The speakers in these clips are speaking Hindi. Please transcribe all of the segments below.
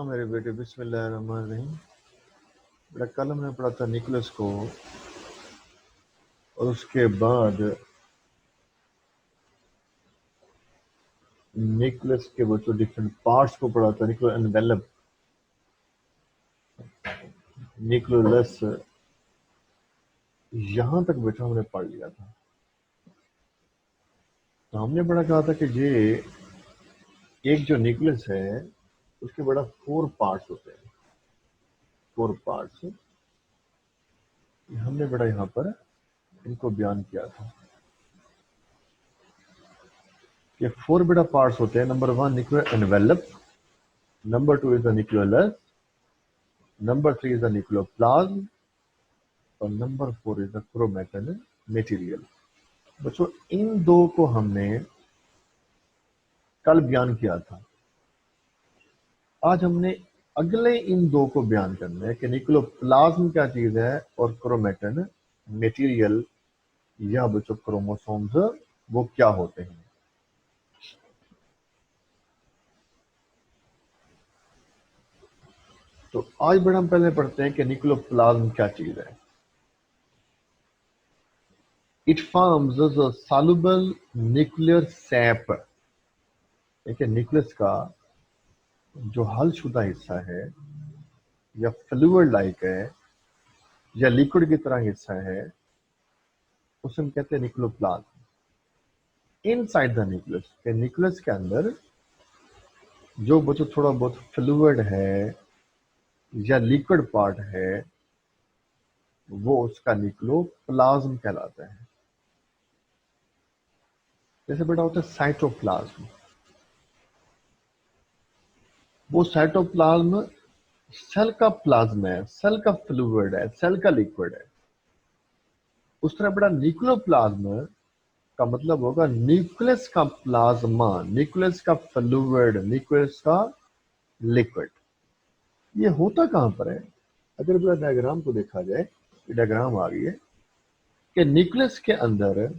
हाँ मेरे बेटे, बिस्मिल्लाहिर्रहमानिर्रहीम। बेटा, कल हमने पढ़ा था निकोलस को, और उसके बाद निकोलस के बच्चों डिफरेंट पार्ट्स को पढ़ा था। निकोलस एनवेलप, निकोलस, यहां तक बच्चों हमने पढ़ लिया था। तो हमने बड़ा कहा था कि ये एक जो निकोलस है उसके बड़ा 4 पार्ट्स होते हैं। 4 पार्ट्स हमने बड़ा यहाँ पर इनको बयान किया था कि 4 बड़ा पार्ट्स होते हैं। Number 1 nuclear envelope, number 2 is the nucleolus, number 3 is the nucleoplasm, और number 4 is the chromatin material. बच्चों, इन दो को हमने कल बयान किया था। आज हमने अगले इन दो को बयान करना है कि निकोलोप्लाज्म क्या चीज है और क्रोमैटिन मटेरियल या बच्चों क्रोमोसोम्स वो क्या होते हैं। तो आज बड़ा हम पहले पढ़ते हैं कि निकोलोप्लाज्म क्या चीज है। It forms a soluble nuclear SAP. देखिए, न्यूक्लियस का जो हलशुदा हिस्सा है या फ्लूइड लाइक है या लिक्विड की तरह हिस्सा है, उसे हम कहते हैं निकोलोप्लाज्म। इनसाइड द न्यूक्लियस, के न्यूक्लियस के अंदर जो बच्चों थोड़ा बहुत फ्लूइड है या लिक्विड पार्ट है, वो उसका निकोलोप्लाज्म कहलाता है। जैसे बेटा होता है साइटोप्लाज्म। वो साइटोप्लाज्म सेल का प्लाज्मा है, सेल का फ्लूइड है, सेल का लिक्विड है। उस तरह बेटा निकोलोप्लाज्म का मतलब होगा न्यूक्लियस का प्लाज्मा, न्यूक्लियस का फ्लूइड, न्यूक्लियस का लिक्विड। ये होता कहां पर है? अगर बेटा डायग्राम को देखा जाए, डायग्राम आ गई है कि न्यूक्लियस के अंदर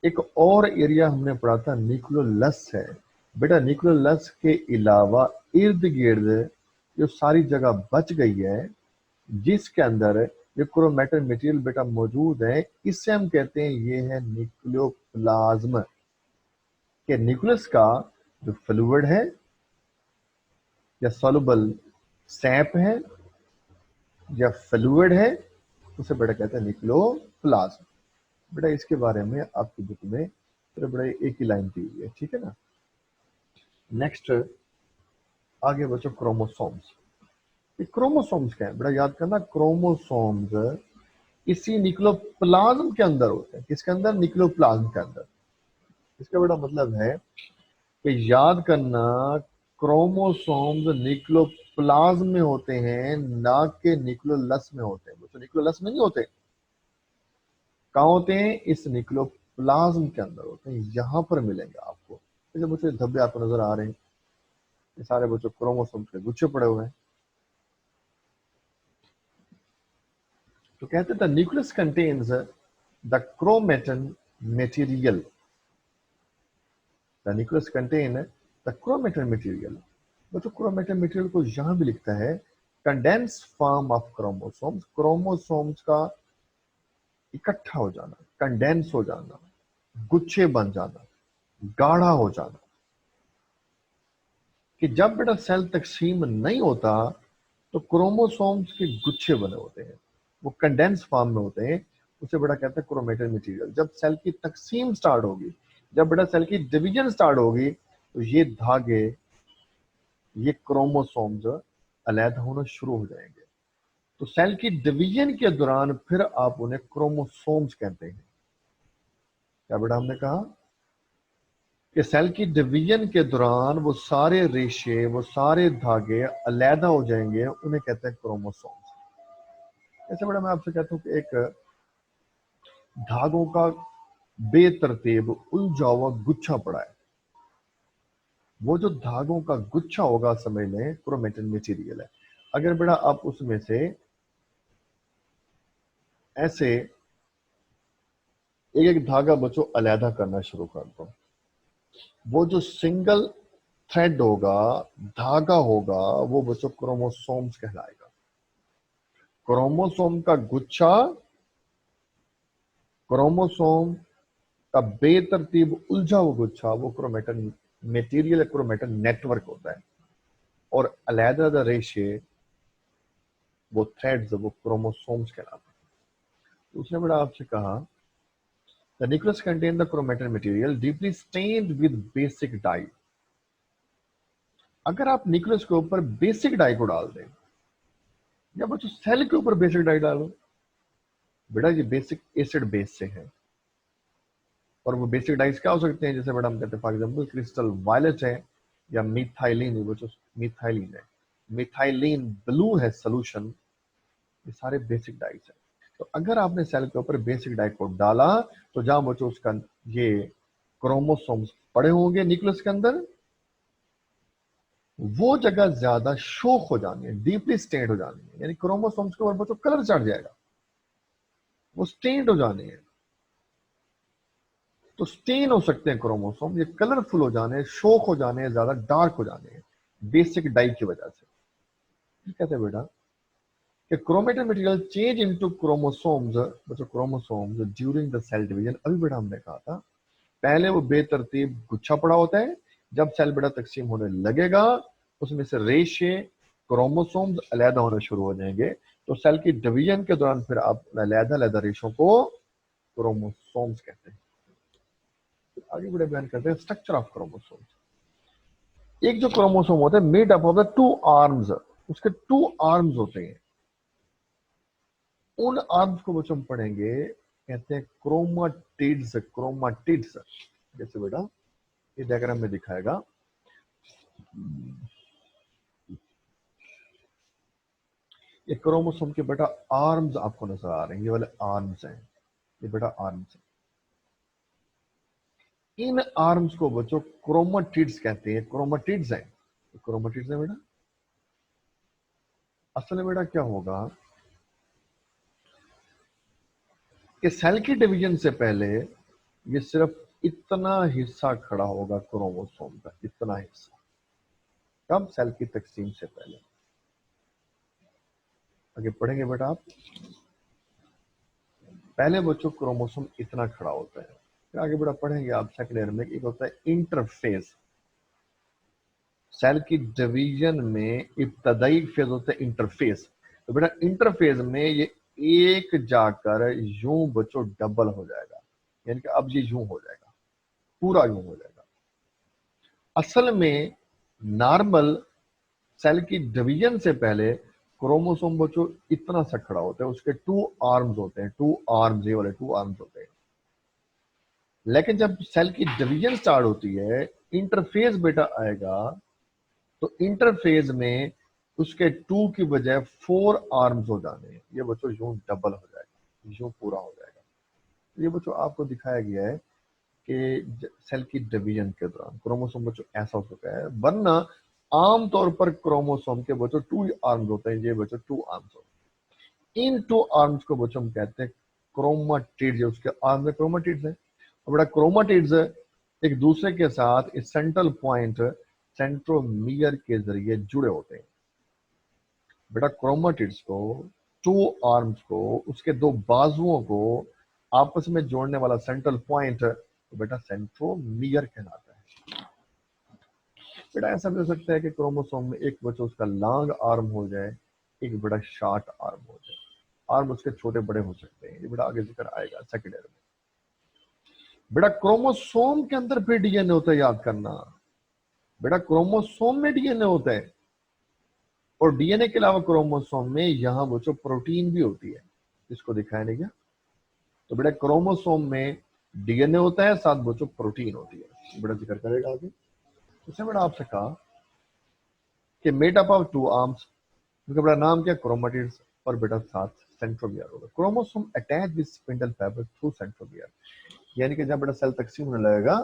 एक और एरिया हमने पढ़ा था, न्यूक्लियोलस है। बेटा, न्यूक्लियोलस के अलावा इर्द गिर्द जो सारी जगह बच गई है जिसके अंदर ये क्रोमैटिन मटेरियल बेटा मौजूद है, इससे हम कहते हैं ये है न्यूक्लियोप्लाज्म। के न्यूक्लियस का जो फ्लूइड है या सॉल्युबल सैप है या फ्लूइड है, उसे बेटा कहते हैं न्यूक्लियोप्लाज्म। बेटा, इसके बारे में आपकी बुक में बड़ा एक ही लाइन दी हुई है, ठीक है ना। नेक्स्ट आगे बच्चों क्रोमोसोम्स। ये क्रोमोसोम्स क्या है बेटा? याद करना, क्रोमोसोम्स इसी निक्लोप्लाज्म के अंदर होते हैं। किसके अंदर? निक्लोप्लाज्म के अंदर। इसका बड़ा मतलब है कि याद करना, क्रोमोसोम्स निक्लोप्लाज्म में होते हैं, ना कि निक्लोलस में होते हैं। बच्चों, निक्लोलस में नहीं होते। कहाँ होते हैं? इस निक्लोप्लाज्म के अंदर होते हैं। यहां पर मिलेंगे आपको। जैसे बच्चों धब्बे आपको नजर आ रहे हैं, ये सारे बच्चों क्रोमोसोम्स के गुच्छे पड़े हुए हैं। तो कहते थे nucleus contains the chromatin material. The nucleus contain the chromatin material. बच्चों, क्रोमैटिन मटेरियल को यहां भी लिखता है condense form of chromosomes. Chromosomes का इकट्ठा हो जाना, कंडेंस हो जाना, गुच्छे बन जाना, गाढ़ा हो जाना। कि जब बेटा सेल तकसीम नहीं होता तो क्रोमोसोम्स के गुच्छे बने होते हैं, वो कंडेंस फॉर्म में होते हैं। उसे बेटा कहते हैं क्रोमैटिन मटेरियल। जब सेल की तकसीम स्टार्ट होगी, जब बेटा सेल की डिवीजन स्टार्ट होगी, तो ये धागे, ये क्रोमोसोम्स अलग होना शुरू हो जाएंगे। तो सेल की डिवीजन के दौरान फिर आप उन्हें क्रोमोसोम्स कहते हैं। क्या बेटा हमने कहा कि सेल की डिवीजन के दौरान वो सारे रेशे, वो सारे धागे अलहदा हो जाएंगे, उन्हें कहते हैं क्रोमोसोम्स। ऐसे बड़ा मैं आपसे कहता हूँ कि एक धागों का बेतरतीब उलझा हुआ गुच्छा पड़ा है। वो जो धागों का गुच्छा होगा, समझ लें क्रोमैटिन मटेरियल है। अगर बेटा आप उसमें से ऐसे एक एक धागा बच्चों अलहदा करना शुरू कर दो, वो जो सिंगल थ्रेड होगा, धागा होगा, वो बच्चों क्रोमोसोम्स कहलाएगा। क्रोमोसोम का गुच्छा, क्रोमोसोम का बेतरतीब उलझा हुआ गुच्छा, वो क्रोमेटिन मेटीरियल, क्रोमेटिन नेटवर्क होता है। और अलग-अलग रेशे, वो थ्रेड्स, वो क्रोमोसोम्स कहलाते हैं। उसने बड़ा आपसे कहा, the nucleus contain the chromatin material deeply stained with basic dye. अगर आप न्यूक्लियस के ऊपर बेसिक डाई को डाल दें, या बच्चों सेल के ऊपर बेसिक डाई डालो, बेटा ये बेसिक एसिड बेस से है। और वो बेसिक डाइस क्या हो सकते हैं, जैसे बेटा हम कहते हैं फॉर एग्जांपल क्रिस्टल वायलेट है, या मिथाइलिन, वो जो मिथाइलिन है, मिथाइलिन ब्लू है सोल्यूशन, ये सारे बेसिक डाइस है। तो अगर आपने सेल के ऊपर बेसिक डाई को डाला, तो जहां बच्चों उसका ये क्रोमोसोम्स पड़े होंगे न्यूक्लियस के अंदर, वो जगह ज्यादा शोक हो जानी है, डीपली स्टेन्ड हो जानी है, यानी क्रोमोसोम्स के ऊपर बच्चों कलर चढ़ जाएगा, वो स्टेन्ड हो जाने हैं। तो स्टेन हो सकते हैं क्रोमोसोम, ये कलरफुल हो जाने, शोक हो जाने, ज्यादा डार्क हो जाने, बेसिक डाई की वजह से। कहते हैं बेटा कि chromatin material change into chromosomes, बच्चों chromosomes during the cell division. अभी बेटा हमने कहा था, पहले वो बेतरतीब गुच्छा पड़ा होता है, जब सेल बेटा तकसीम होने लगेगा, उसमें से रेशे क्रोमोसोम्स अलहदा होने शुरू हो जाएंगे। तो सेल की डिवीजन के दौरान फिर आप अलहदा अलहदा रेशों को क्रोमोसोम्स कहते हैं। आगे बड़े बयान करते हैं स्ट्रक्चर ऑफ क्रोमोसोम्स। एक जो क्रोमोसोम होता है made up of the two arms, उसके टू आर्म्स होते हैं। उन आर्म्स को बच्चों हम पढ़ेंगे, कहते हैं क्रोमाटिड्स। क्रोमाटिड्स जैसे बेटा ये डायग्राम में दिखाएगा, ये क्रोमोसोम के बेटा आर्म्स आपको नजर आ रहे हैं, ये वाले आर्म्स हैं, ये बेटा आर्म्स हैं। इन आर्म्स को बच्चों क्रोमाटिड्स कहते हैं, क्रोमाटिड्स हैं, क्रोमाटिड्स है बेटा। असल में बेटा क्या होगा कि सेल की डिवीजन से पहले ये सिर्फ इतना हिस्सा खड़ा होगा क्रोमोसोम का, इतना हिस्सा, कब? सेल की तकसीम से पहले। आगे पढ़ेंगे बेटा आप, पहले बच्चों क्रोमोसोम इतना खड़ा होता है, फिर आगे बेटा पढ़ेंगे आप सेकंड ईयर में, एक होता है इंटरफेस। सेल की डिवीजन में इब्तदाई फेज होता है इंटरफेस। तो बेटा इंटरफेज में ये एक जाकर यूं बच्चों डबल हो जाएगा, यानी कि अब ये यूं हो जाएगा, पूरा यूं हो जाएगा। असल में नॉर्मल सेल की डिवीजन से पहले क्रोमोसोम बच्चों इतना सा खड़ा होता है, उसके टू आर्म्स होते हैं, टू आर्म्स, ये वाले टू आर्म्स होते हैं। लेकिन जब सेल की डिवीजन स्टार्ट होती है, इंटरफेज बेटा आएगा, तो इंटरफेज में उसके टू की बजाय फोर आर्म्स हो जाने, ये बच्चों यूं डबल हो जाएगा, यूं पूरा हो जाएगा। ये बच्चों आपको दिखाया गया है कि सेल की डिवीजन के दौरान क्रोमोसोम बच्चों ऐसा हो चुका है, वरना आमतौर पर क्रोमोसोम के बच्चों टू आर्म्स होते हैं, ये बच्चों टू आर्म्स होते हैं। इन टू आर्म्स को बच्चों हम कहते हैं क्रोमाटिड्स, उसके आर्म में क्रोमाटिड्स है। और बड़ा क्रोमाटिड्स एक दूसरे के साथ इस सेंट्रल पॉइंट सेंट्रोमियर के जरिए जुड़े होते हैं। बेटा क्रोमाटिड्स को, टू आर्म्स को, उसके दो बाजुओं को आपस में जोड़ने वाला सेंट्रल पॉइंट, तो बेटा सेंट्रोमियर कहलाता है। बेटा ऐसा भी हो सकता है कि क्रोमोसोम में एक बच्चा उसका लॉन्ग आर्म हो जाए, एक बड़ा शॉर्ट आर्म हो जाए, आर्म उसके छोटे बड़े हो सकते हैं, ये बेटा आगे जिक्र आएगा सेकेंड ईयर में। बेटा क्रोमोसोम के अंदर भी डीएनए होता है, याद करना बेटा, क्रोमोसोम में डीएनए होता है, और डीएनए के अलावा क्रोमोसोम में यहां बच्चों प्रोटीन भी होती है, इसको दिखाया नहीं गया। तो बेटा क्रोमोसोम में डीएनए होता है, साथ बच्चों प्रोटीन होती है, बेटा जिक्र करेगा आगे। इसने बेटा आपसे कहा कि made up of two arms, उनका बड़ा नाम क्या? क्रोमाटिड्स, और बेटा साथ सेंट्रोमियर होगा। Chromosome attach with spindle fibre through centromere, यानी कि जब बेटा सेल तकसीम होने लगेगा,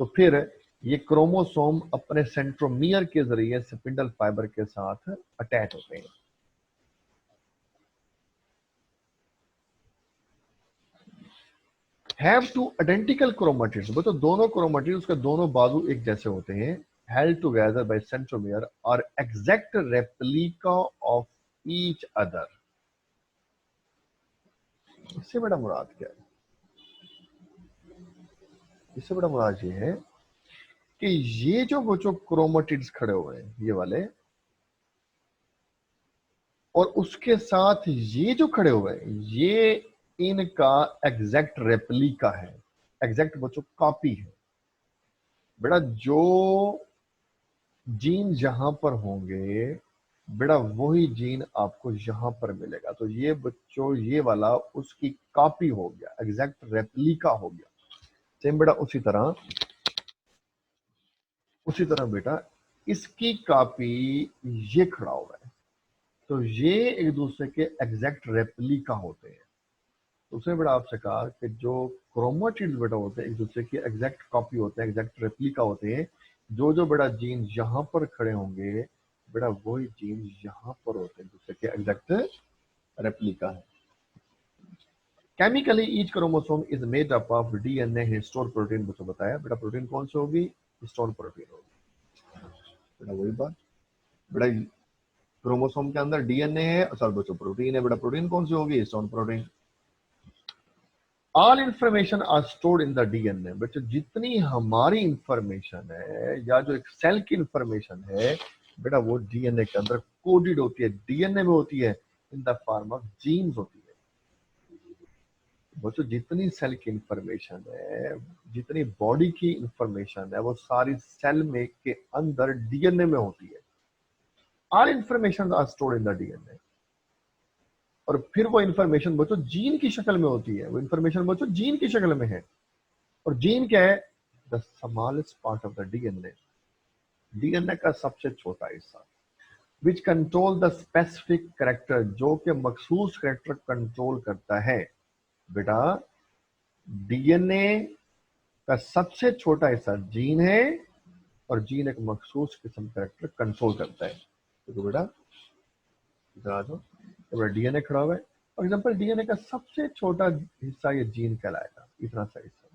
तो फिर ये क्रोमोसोम अपने सेंट्रोमियर के जरिए स्पिंडल फाइबर के साथ अटैच होते हैं। हैव टू आइडेंटिकल क्रोमेटिड्स, मतलब दोनों क्रोमेटिड्स, उसके दोनों बाजू एक जैसे होते हैं, हेल्ड टुगेदर बाय सेंट्रोमियर और exact replica of each other. इससे बड़ा मुराद क्या है? इससे बड़ा मुराद ये है कि ये जो वो जो क्रोमेटिड्स खड़े हुए हैं ये वाले, और उसके साथ ये जो खड़े हुए हैं ये इनका एग्जैक्ट रेप्लिका है, एग्जैक्ट वो जो कॉपी है। बेटा जो जीन जहां पर होंगे बेटा वही जीन आपको यहां पर मिलेगा। तो ये बच्चों ये वाला उसकी कॉपी हो गया, एग्जैक्ट रेप्लिका हो गया। सेम बेटा उसी तरह बेटा इसकी कॉपी ये खड़ा हुआ है, तो ये एक दूसरे के एग्जैक्ट रेप्लिका होते हैं। तो उसने बेटा आपसे कहा कि जो क्रोमेटिड्स बेटा होते हैं एक दूसरे के एग्जैक्ट कॉपी होते हैं, एग्जैक्ट रेप्लिका होते हैं। जो जो बेटा जीन यहां पर खड़े होंगे बेटा वही जीन यहां पर होते हैं, दूसरे के एग्जैक्ट रेप्लिका है। Chemically each chromosome is made up of DNA histone protein. मुझे बताया बेटा प्रोटीन कौन सी होगी? हिस्टोन प्रोटीन होगी। बेटा वही बात, बेटा क्रोमोसोम के अंदर डीएनए है, सॉरी बच्चों प्रोटीन है, बेटा प्रोटीन कौन सी होगी? Histone protein. All information are stored in the DNA. बच्चों जितनी हमारी इंफॉर्मेशन है या जो एक सेल की इंफॉर्मेशन है बेटा वो डीएनए के अंदर कोडेड होती है, डीएनए में होती है, in the form of genes होती है। बच्चों जितनी सेल की इंफॉर्मेशन है, जितनी बॉडी की इंफॉर्मेशन है वो सारी सेल में के अंदर डीएनए में होती है। All information are stored in the DNA. और फिर वो इंफॉर्मेशन बच्चों जीन की शक्ल में होती है, वो इंफॉर्मेशन बच्चों जीन की शक्ल में है। और जीन क्या है? The smallest part of the DNA, DNA का सबसे छोटा हिस्सा, which control the specific character, जो कि मखसूस कैरेक्टर कंट्रोल करता है। बेटा डीएनए का सबसे छोटा हिस्सा जीन है, और जीन एक मखसूस किस्म कैरेक्टर कंट्रोल करता है। तो बेटा इधर आ जाओ, तो बेटा डीएनए खड़ा हुआ है, फॉर एग्जाम्पल डीएनए का सबसे छोटा हिस्सा ये जीन कहलाएगा, इतना सा हिस्सा।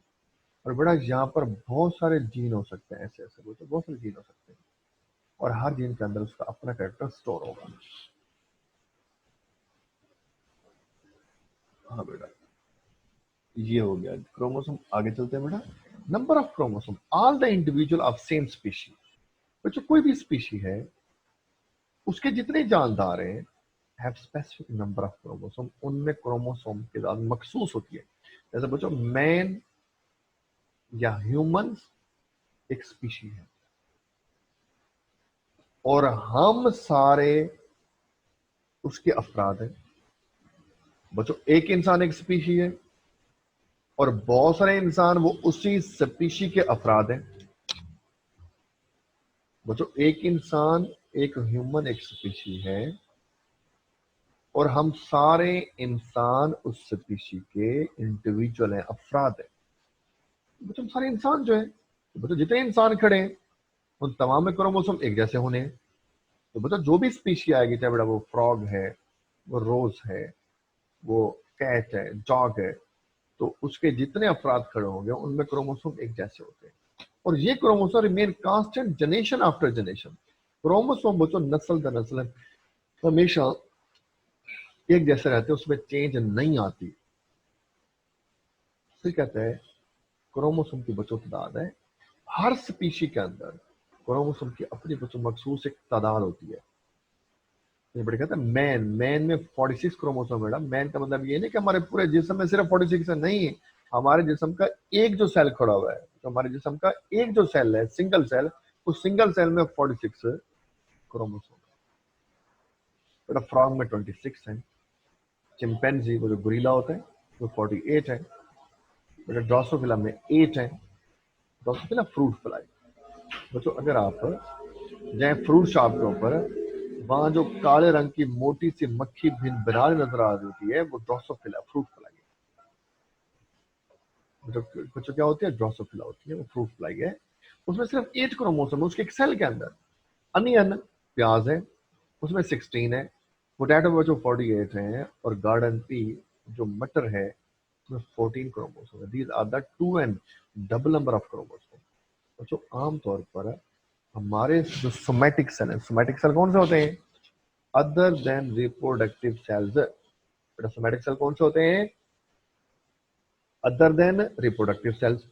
और बेटा यहाँ पर बहुत सारे जीन हो सकते हैं, ऐसे ऐसे बहुत सारे जीन हो सकते हैं, और हर जीन के अंदर उसका अपना कैरेक्टर स्टोर होगा। हाँ बेटा ये हो गया क्रोमोसोम। आगे चलते हैं बेटा। Number of chromosome all the individual of same species. बच्चों कोई भी स्पीशी है उसके जितने जानदार हैं have specific number of chromosome, उनमें क्रोमोसोम की तादाद मखसूस होती है। जैसे बच्चों मैन या ह्यूमंस एक स्पीशी है, और हम सारे उसके अफराद हैं। बच्चों एक इंसान एक स्पीशी है, और बहुत सारे इंसान वो उसी स्पीशी के अफराद हैं। बच्चों एक इंसान एक ह्यूमन एक स्पीशी है, और हम सारे इंसान उस स्पीशी के इंडिविजुअल हैं, अफराद हैं। बच्चों सारे इंसान जो है, तो बच्चों जितने इंसान खड़े हैं उन तमाम में क्रोमोसोम एक जैसे होने हैं। तो बच्चों जो भी स्पीशी आएगी, चाहे बेटा वो फ्रॉग है, वो रोज है, वो कैट है, डॉग है, तो उसके जितने अफराद खड़े होंगे उनमें क्रोमोसोम एक जैसे होते हैं। और ये chromosome remain constant generation after generation. Chromosome बच्चों नस्ल दर नस्ल हमेशा एक जैसे रहते हैं, उसमें चेंज नहीं आती। फिर कहते हैं क्रोमोसोम की बच्चों तादाद है, हर स्पीशी के अंदर क्रोमोसोम की अपनी बच्चों मखसूस एक तादाद होती है। बड़े कहते हैं मैन में 46 क्रोमोसोम है। मैन का मतलब ये नहीं कि हमारे पूरे जिस्म में सिर्फ 46 है, नहीं। हमारे जिस्म का एक जो सेल खड़ा हुआ है, तो हमारे जिस्म का एक जो सेल है, सिंगल सेल, उस सिंगल सेल में 46 क्रोमोसोम है। बेटा फ्रॉग में 26 है, चिंपैंजी वो जो गुरीला होता है वो 48 है, बेटा ड्रोसोफिला में 8 है। Drosophila fruit fly. बच्चों अगर आप जाए फ्रूट शॉप के ऊपर, वहां जो काले रंग की मोटी सी मक्खी भिन बनाने नजर आ रही होती है वो ड्रोसोफिला फ्रूट फ्लाई है। बच्चों क्या होती है? ड्रोसोफिला होती है, वो फ्रूट फ्लाई है। उसमें सिर्फ 8 क्रोमोसोम है उसके एक सेल के अंदर। अनियन प्याज है, उसमें 16 है। पोटैटो बच्चों 48 है, और गार्डन पी जो मटर है में 14 क्रोमोसोम है। These are the 2n double number of chromosome. और जो आमतौर पर हमारे जो सोमैटिक सेल है, सोमैटिक सेल कौन से होते हैं? Other than reproductive cells. बेटा सोमैटिक सेल कौन से होते हैं? Other than reproductive cells.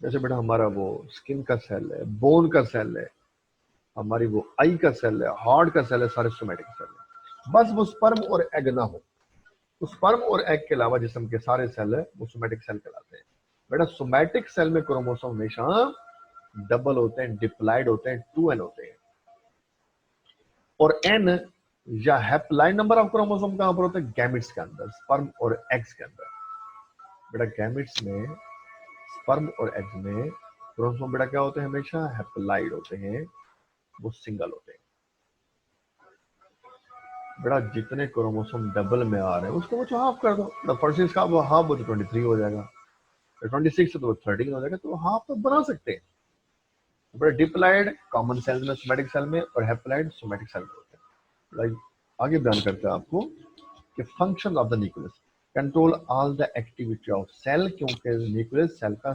जैसे बेटा हमारा वो स्किन का सेल है, बोन का सेल है, हमारी वो आई का सेल है, हार्ट का सेल है, सारे सोमैटिक सेल है। बस वो स्पर्म और एग ना हो, उस स्पर्म और एग के अलावा जिस्म के सारे सेल है वो सोमैटिक सेल कहलाते हैं। बेटा सोमैटिक सेल में क्रोमोसोम हमेशा डबल होते हैं, डिप्लाइड होते हैं, 2n होते हैं। और n या हैप्लॉइड नंबर ऑफ क्रोमोसोम कहां पर होते हैं? गैमेट्स के अंदर, स्पर्म और एग्स के अंदर। बेटा गैमेट्स में, स्पर्म और एग्स में क्रोमोसोम बेटा क्या होते हैं? हमेशा हैप्लॉइड होते हैं, वो सिंगल होते हैं। बेटा जितने क्रोमोसोम डबल में आ रहे हैं उसको वो हाफ कर दो। फर्स्ट का वो हाफ वो 23 हो जाएगा, 26 तो 13 हो जाएगा, तो हाफ तो बना सकते हैं। बट डिप्लॉइड कॉमन सेल में, सोमैटिक सेल में, और हैप्लॉइड सोमैटिक सेल में होते हैं। लाइक आगे बयान करते हैं आपको कि function of the nucleus control all the activity of cell, क्योंकि न्यूक्लियस सेल का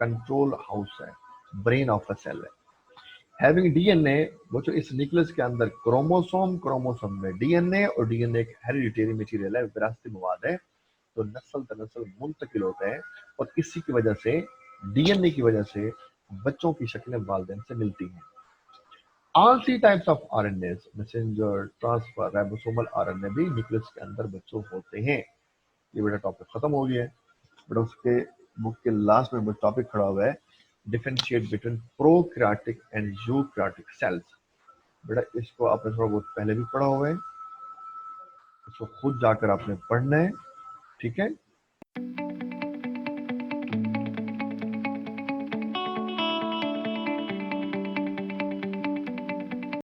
कंट्रोल हाउस है, ब्रेन ऑफ द सेल है। हैविंग डीएनए, वो जो इस न्यूक्लियस के अंदर क्रोमोसोम, क्रोमोसोम में डीएनए, और डीएनए एक हेरिडिटरी मटेरियल है, विरासती मवाद है, तो नस्ल दर नस्ल मुंतकिल होता है। और इसी की वजह से, डीएनए की वजह से बच्चों की शक्लें वालिदैन से मिलती हैं। All three types of RNA, messenger, transfer, ribosomal RNA भी न्यूक्लियस के अंदर बच्चों होते हैं। ये बेटा टॉपिक खत्म हो गया है। बट उसके बुक के लास्ट में टॉपिक खड़ा हुआ है, differentiate between prokaryotic and eukaryotic cells. बेटा इसको आपने थोड़ा बहुत पहले भी पढ़ा हुआ है, इसको खुद जाकर आपने पढ़ना है, ठीक है।